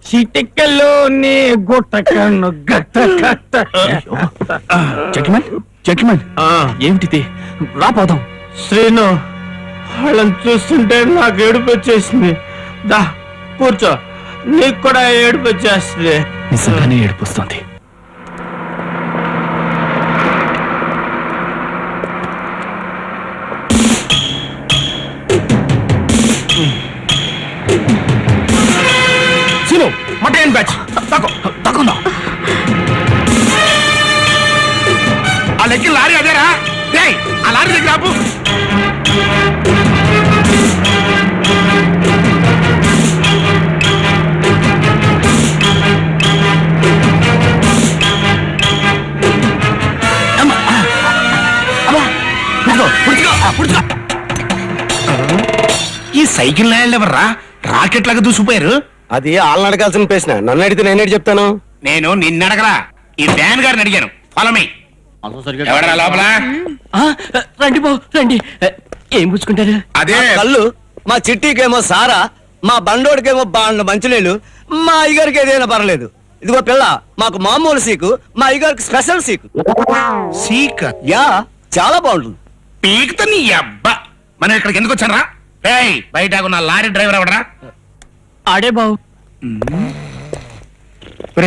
చిటికలోనే గుట్టకను గట్ట గట్ట. జెంట్మెన్ ఏమిటిది? రాపోదాం. శ్రీను, వాళ్ళని చూస్తుంటే నాకు ఏడుపు వచ్చేసింది. దా కూర్చో, నీకు కూడా ఏడుపు వచ్చేస్తుంది. నిజంగానే ఏడుపుస్తుంది. సీను మటన్ బ్యాచ్ తక్కువ ఆ లెక్కి లారీ అదేరా. రేయ్, ఆ లారీ దగ్గర ఆపు. ఈ సైకిల్ లాయలు ఎవర్రా రాకెట్ లాగా దూసిపోయారు? అది వాళ్ళని అడగాల్సిన ప్రశ్న, నన్ను అడిగితే నేనేటి చెప్తాను? నేను నిన్నడగరా, ఈ వ్యాన్ గారిని అడిగాను. Follow me. ఎవడరా లోపల? రండి బాబు రండి. ఏం పుచ్చుకుంటారు? అదే కళ్ళు, మా చిట్టికేమో సారా, మా బండోడికేమో బాండ్ల మంచినీళ్ళు, మా అయ్యగారికి ఏదైనా పర్లేదు. ఇదిగో పిల్ల, మాకు మామూలు సీకు, మా అయ్యగారికి స్పెషల్ సీకు. సీక యా, చాలా బాగుంటుంది. పీకుతా నీ అబ్బా. మనం ఇక్కడికి ఎందుకు వచ్చారా? రేయ్, బయట ఉన్న లారీ డ్రైవర్ ఎవడరా? ఆడే బాబు.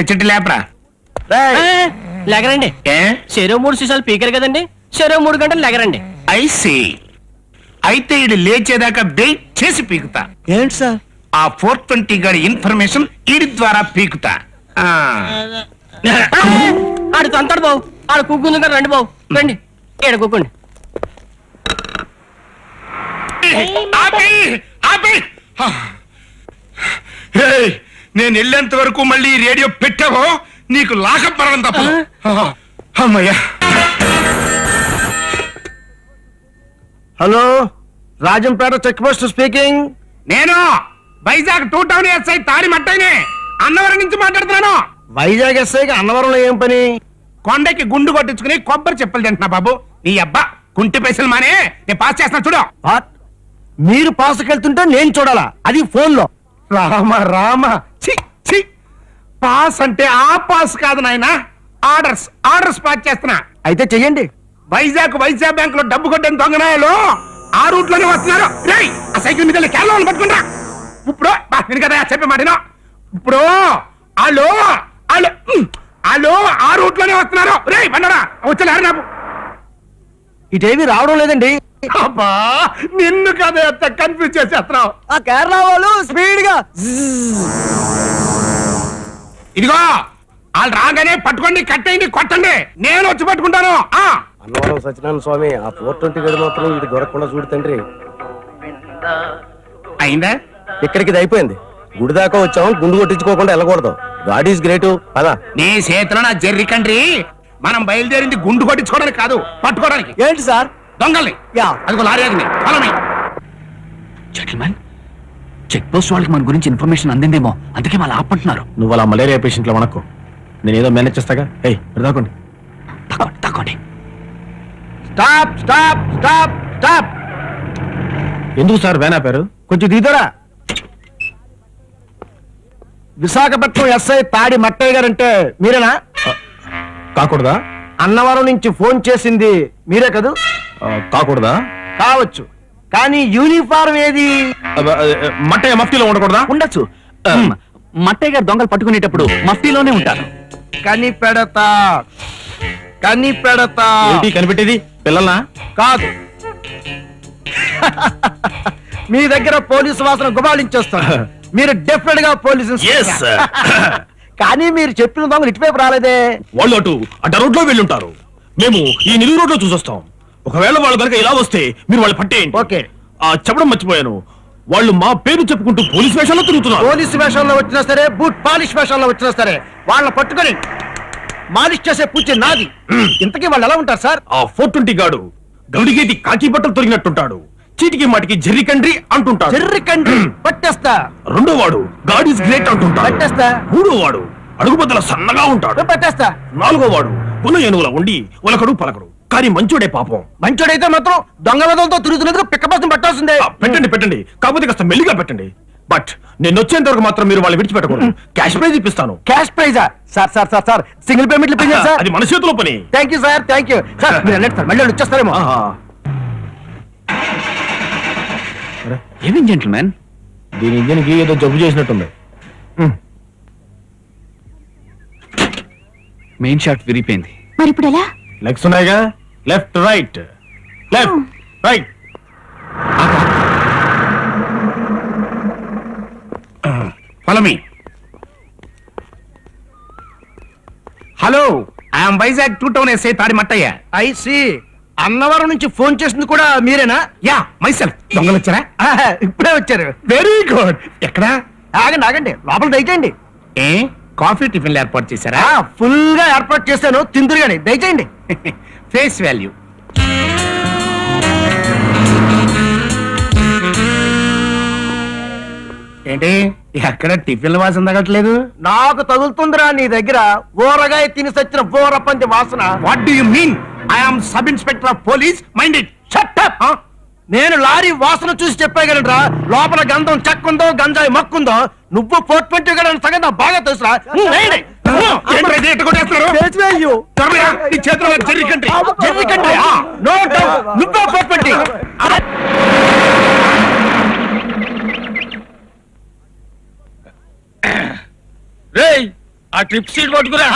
చెట్టు లేపరా. లేకరండి. ఏ చెరో 3 సీసాలు పీకరు కదండి, చెరో 3 గంటలు లేకరండి. ఐసి అయితే ఇది లేచేదాకా వెయిట్ చేసి పీకుతా. ఏంటి సార్? ఆ 420 గారి ఇన్ఫర్మేషన్ ఈడి ద్వారా పీకుతా. ఆడు తంతాడు బాబు. ఆడు కూకుంది కదా, రండి బాబు రండి. ఏడ కూకోండి. ఆపి ఆపి. ఏయ్, నేను వెళ్ళేంత వరకు మళ్ళీ రేడియో పెట్టావో నీకు లాకప్ పడడం తప్ప. అమ్మయ్యా. Hello, Rajampet check post speaking. నేను వైజాగ్ 2 టౌన్ ఎస్ఐ తాడి మట్టైనే అన్నవరం నుంచి మాట్లాడుతున్నాను. వైజాగ్ ఎస్ఐకి అన్నవరంలో ఏం పని? కొండకి గుండు కొట్టించుకుని కొబ్బరి చెప్పులు తింటున్నా బాబు. నీ అబ్బా కుంటి పైసలు మానే నేను పాస్ చేస్తున్నా చూడు. వాట్? మీరు పాసుకెళ్తుంటే నేను చూడాలా? అది ఫోన్ లో. రామ రామ, చి చి. పాస్ అంటే ఆ పాస్ కాదు నాయనా, ఆర్డర్స్ ఆర్డర్స్ పాస్ చేస్తున్నా. అయితే చెయ్యండి. వైజాగ్ బ్యాంక్ లో డబ్బు కొట్టిన దొంగనాయలు ఆ రూట్ లోనే వస్తున్నారు. రేయ్, ఆ సైకిల్ మీద కేరళ పట్టుకుంటా. ఇప్పుడు నేను కదా చెప్పే మాటను. ఇప్పుడు వాళ్ళు వాళ్ళు వాళ్ళు ఆ రూట్ లోనే వస్తున్నారు. రేయ్ బండరా, వచ్చారు నాకు. ఇటేవి రావడం లేదండి. అబ్బా, నిన్ను కదా ఎంత కన్ఫ్యూజ్ చేసేస్తున్నావు. ఆ కేరళ వాళ్ళు స్పీడ్ గా ఇదిగో వాళ్ళు రాగానే పట్టుకోండి, కట్టేయండి, కొట్టండి. నేను వచ్చి పట్టుకుంటాను. అన్నవరం సత్యనారాయణ స్వామి, ఆ 420 గడి మాత్రం ఇది దొరకకుండా చూడు తండ్రి. అయిందా? ఇక్కడికి ఇది అయిపోయింది. గుడి దాకా వచ్చాం, గుండు కొట్టించుకోకుండా వెళ్ళకూడదు. God is great. పదా. నీ చేతిలో నా జెర్రీ కంట్రీ. మనం బయలుదేరింది గుండు కొట్టించుకోవడానికి కాదు, పట్టుకోవడానికి. ఏంటి సార్? దొంగల్ని. యా, అదిగో లారీ ఆగింది. Follow me. Gentlemen, check post వాళ్ళకి మన గురించి ఇన్ఫర్మేషన్ అందిందేమో, అందుకే వాళ్ళు ఆపంటున్నారు. నువ్వు అలా మలేరియా పేషెంట్లు మనకు, నేను ఏదో మేనేజ్ చేస్తాగా. దాకోండి. తక్కువండి. Stop stop stop stop. ఎందుకు సార్ వ్యాన్ ఆపారు? కొంచెం దిగుతారా? విశాఖపట్నం ఎస్ఐ తాడి మట్టయ్య గారంటే మీరేనా? కాకూడదా? అన్నవరం నుంచి ఫోన్ చేసింది మీరే కదూ? కాకూడదా? కావచ్చు, కానీ యూనిఫారం ఏది? మట్టయ్య మఫ్టీలో ఉండకూడదా? ఉండొచ్చు. మట్టయ్య గారు దొంగలు పట్టుకునేటప్పుడు మఫ్టీలోనే ఉంటారు. కనిపెడతా కనిపెడతా. కనిపెట్టేది పిల్లల్నా? కాదు, మీ దగ్గర పోలీసు వాసన గుబాళించేస్తాను. మీరు డెఫినెట్ గా పోలీసు. కానీ మీరు చెప్పిన దొంగలు ఇటువైపు రాలేదే. వాళ్ళు అడ్డ రోడ్ లో వెళ్ళుంటారు. మేము ఈ నిలువు రోడ్ లో చూసొస్తాం. ఒకవేళ వాళ్ళు కనుక ఇలా వస్తే మీరు వాళ్ళు పట్టేయండి. ఓకే. చెప్పడం మర్చిపోయాను, వాళ్ళు మా పేరు చెప్పుకుంటూ పోలీస్ వేషాల్లో తిరుగుతున్నారు. పోలీసు వేషంలో వచ్చినా సరే, బూట్ పాలిష్ వేషంలో వచ్చినా సరే, వాళ్ళని పట్టుకొని మాలిష్ చేసే పూచి నాది. ఇంతకీ వాళ్ళు ఎలా ఉంటారు సార్? ఆ 420 గాడు గౌడిగేటి కాకి బట్టలు తొరిగినట్టుంటాడు. చీటికి మాటికి జెర్రీ కండ్రి అంటుంటాడు. చెర్రి కండ్రి పట్టేస్తా. రెండో వాడు గాడ్ ఈస్ గ్రేట్ అంటుంటాడు. పట్టేస్తా. మూడో వాడు అడుగు బద్దల సన్నగా ఉంటాడు. పట్టేస్తా. నాలుగో వాడు పుల ఏనుగుల ఉండి ఉలకడు పలకడు కానీ మంచోడే పాపం. మంచోడైతే మాత్రం దొంగ వెదలతో తిరుగుతున్నందుకు పిక్కపసం పట్టాల్సిందే. పెట్టండి కాకపోతే కాస్త మెల్లిగా పెట్టండి. బట్ నేను వచ్చేంత వరకు మాత్రం మీరు వాళ్ళు విడిచిపెట్టకూడదు. క్యాష్ ప్రైజ్ ఇప్పిస్తాను. క్యాష్ ప్రైజా? Sir sir sir sir single పేమెంట్లు పెంచారు సార్. అది మన చేతిలో పని. Thank you sir, thank you sir. మీరు వెళ్ళండి సార్, మళ్ళీ వాళ్ళు వచ్చేస్తారేమో. ఏమేం జెంటిల్మెన్? దీని ఇంజిన్ కి ఏదో జబ్బు చేసినట్టుంది. మెయిన్ షాట్ విరిగిపోయింది. మరి ఇప్పుడు ఎలా? లెగ్స్ ఉన్నాయిగా, left right left right. Follow me. Hello, I'm Vizag 2 town SI తాడి మట్టయ్య. ఐసి అన్నవరం నుంచి ఫోన్ చేసింది కూడా మీరేనా? Yeah myself. దొంగలు వచ్చారా? ఇప్పుడే వచ్చారు. Very good. ఎక్కడా? ఆగండి ఆగండి, లోపల దయచేయండి. ఏ కాఫీ టిఫిన్లు ఏర్పాటు చేశారా? ఫుల్ గా ఏర్పాటు చేశాను, తిందురు గాని దయచేయండి. Face value. ఏంటి ఎక్కడ టిఫిన్ల వాసన తగ్గట్లేదు? నాకు తగులుతుందిరా నీ దగ్గర ఊరగాయ తిని సచ్చిన ఊరపంది వాసన. What do you mean? I am sub inspector of police. Mind it. Shut up. నేను లారీ వాసన చూసి చెప్పగలరా లోపల గంధం చెక్కుందో గంజాయి మక్కుందో. నువ్వు 420 గడ సంగతి నాకు బాగా తెలుసురా. నువ్వే 420. రేయ్ ఆ ట్రిప్ సీట్ పట్టుకురా.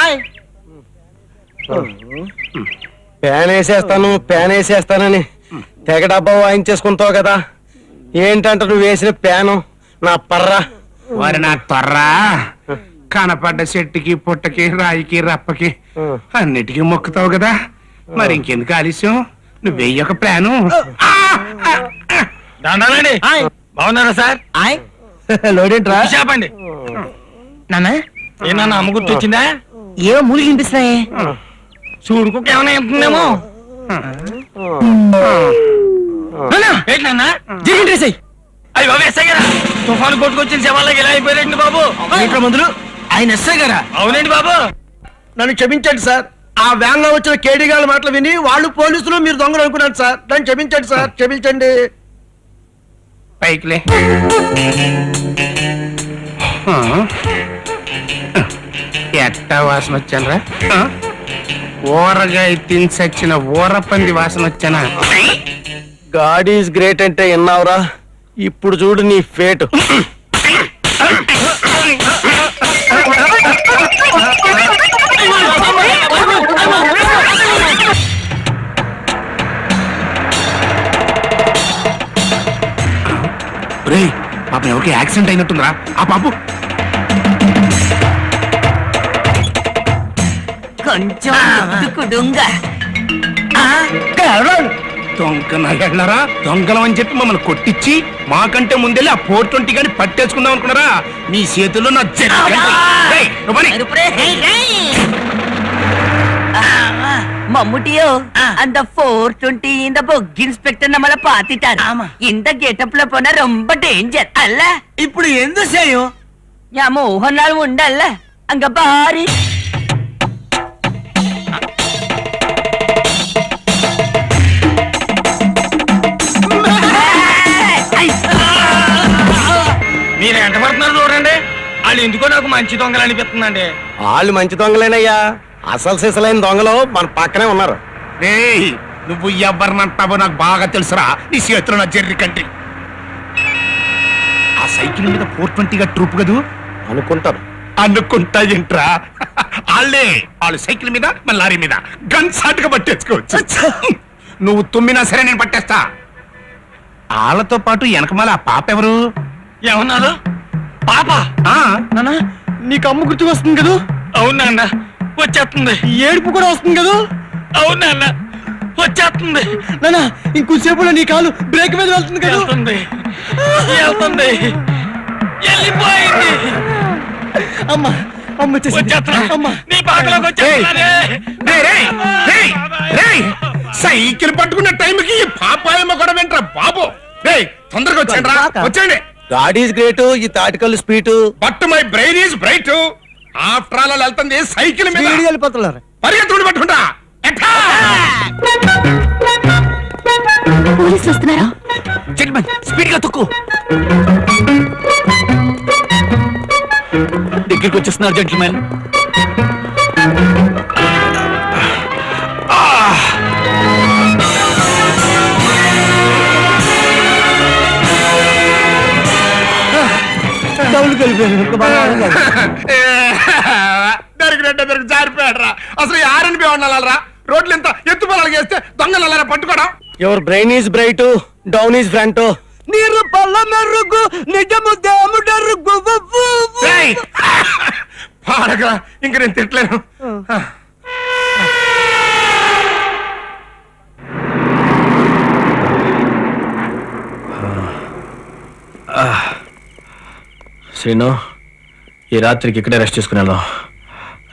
ప్యాన్ వేసేస్తానని తెగ డబ్బా వాయించేసుకుంటావు కదా. ఏంటంట నువ్వు వేసిన ప్యాను నా పర్రా. వారి నా త్వర్రా కనపడ్డ చెట్టుకి పుట్టకి రాయికి రప్పకి అన్నిటికీ మొక్కుతావు కదా. మరి ఇంకెందుకు ఆలస్యం? నువ్వు వెయ్యొక ప్లాను. దండాలండి. బాగున్నారా సార్? లోడేంట్రా? చెప్పండి నాన్న. ఏమన్నా అమ్మ గుర్తు వచ్చిందా? ఏమో మూలికి వినిపిస్తున్నాయి. చూడుకోక ఏమైనా ఉంటుందేమో. ఏంటి నాన్న? అయ్యి బాబు ఎస్ఐ గారా? తుఫాను కొట్టుకొచ్చిన శవాలకి ఎలా అయిపోయారండి బాబు? మందులు ఆయన ఎస్ఐ గారా? అవునండి బాబు. నన్ను క్షమించండి సార్. ఆ వ్యాన్ లో వచ్చిన కేడీగాళ్ళ మాటలు విని వాళ్ళు పోలీసులు మీరు దొంగలు అనుకున్నాను సార్. నన్ను క్షమించండి సార్, క్షమించండి. పైకిలే. ఎట్టా వాసన వచ్చానరా? ఊరగాయ తిని చచ్చిన ఊరపంది వాసన వచ్చానా? గాడ్ ఈజ్ గ్రేట్ అంటే విన్నావురా? ఇప్పుడు చూడు నీ ఫేట్. పాప ఎవరికి యాక్సిడెంట్ అయినట్టుందిరా. ఆ పాపు కొంచెం దొంగ వెళ్ళారా? దొంగలం అని చెప్పి మమ్మల్ని కొట్టించి మాకంటే ముందెళ్ళి ఆ 420 గాని పట్టేసుకుందాం అనుకున్నారా? మీ చేతుల్లో నా மம்முட்டியோ அந்த 420 இந்த பொக் இன்ஸ்பெக்டர் நம்மள பாத்திட்டாரு. இந்த கெட்டப்ல போனா ரொம்ப டேஞ்சர் அல்ல. ఇప్పుడు ఎందు செய்யும்? யா மோகன் நாள் உண்டல்ல அங்க பாரு. మీరు ఎంట పడుతున్నారు చూడండి. వాళ్ళు ఎందుకో నాకు మంచి దొంగలు అనిపిస్తుందండి. వాళ్ళు మంచి దొంగలేనయ్యా. అసలు సిసలైన దొంగలు మన పక్కనే ఉన్నారు. నువ్వు ఎవరినంటావో నాకు బాగా తెలుసురా. నీ చేతిలో నా జెర్రీ కంటి. ఆ సైకిల్ మీద 420 గా ట్రూప్ కదూ అనుకుంటారు. అనుకుంటా ఏంట్రా? వాళ్ళే వాళ్ళు సైకిల్ మీద మన లారీ మీద గన్ సాటుగా పట్టేసుకోవచ్చు. నువ్వు తుమ్మినా సరే నేను పట్టేస్తా. వాళ్ళతో పాటు వెనకమాల ఆ పాప ఎవరు? ఏమన్నారు? పాప? నాన్న నీకు అమ్మ గుర్తుకు వస్తుంది కదా? అవునా అన్న, వచ్చేస్తుంది. ఏడుపు కూడా వస్తుంది కదా? అవునా అన్న, వచ్చేస్తుంది. నాన్న ఇంకొంచెంసేపు నీ కాలు బ్రేక్ మీద వెళ్తుంది కదా? వెళ్తుంది వెళ్తుంది, వెళ్ళిపోయింది. అమ్మ వచ్చేస్తున్నా. నీ పాకలోకి వచ్చేస్తున్నానే. సైకిల్ పట్టుకున్న టైంకి ఈ పాపాయమ్మ కూడా వెంట్రా బాబు. రేయ్ తొందరగా వచ్చేయండి రా, వచ్చేయండి. గాడ్ ఈజ్ గ్రేట్, ఈ తాటికల్లు స్పీటు. But my brain is bright. After all వెళ్తుంది సైకిల్ మీద. స్పీడ్గా వెళ్ళిపోతున్నారు. పరిగెత్తుడు పట్టుకుంటా. పోలీసులు వస్తున్నారా? జెంట్మెన్ స్పీడ్ గా తొక్కు. దగ్గరికి వచ్చేస్తున్నారు జెంట్మెన్. డౌన్కి వెళ్ళిపోయారు. దొరికి జారిపోయాడు రా. అసలు ఈ ఆర్ఎన్బి ఉండాలరా. రోడ్లు ఎంత ఎత్తు పొలాలు చేస్తే దొంగలు అలా పట్టుకోవడం. Your brain is bright, down is front. నీరు పల్ల మెరుగు నిజము దేముడరుగు. పాడగరా, ఇంక నేను తిట్టలేను. శ్రీను, ఈ రాత్రికి ఇక్కడే రెస్ట్ చేసుకుని వెళ్దాం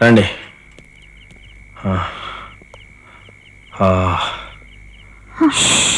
రండి. ష్.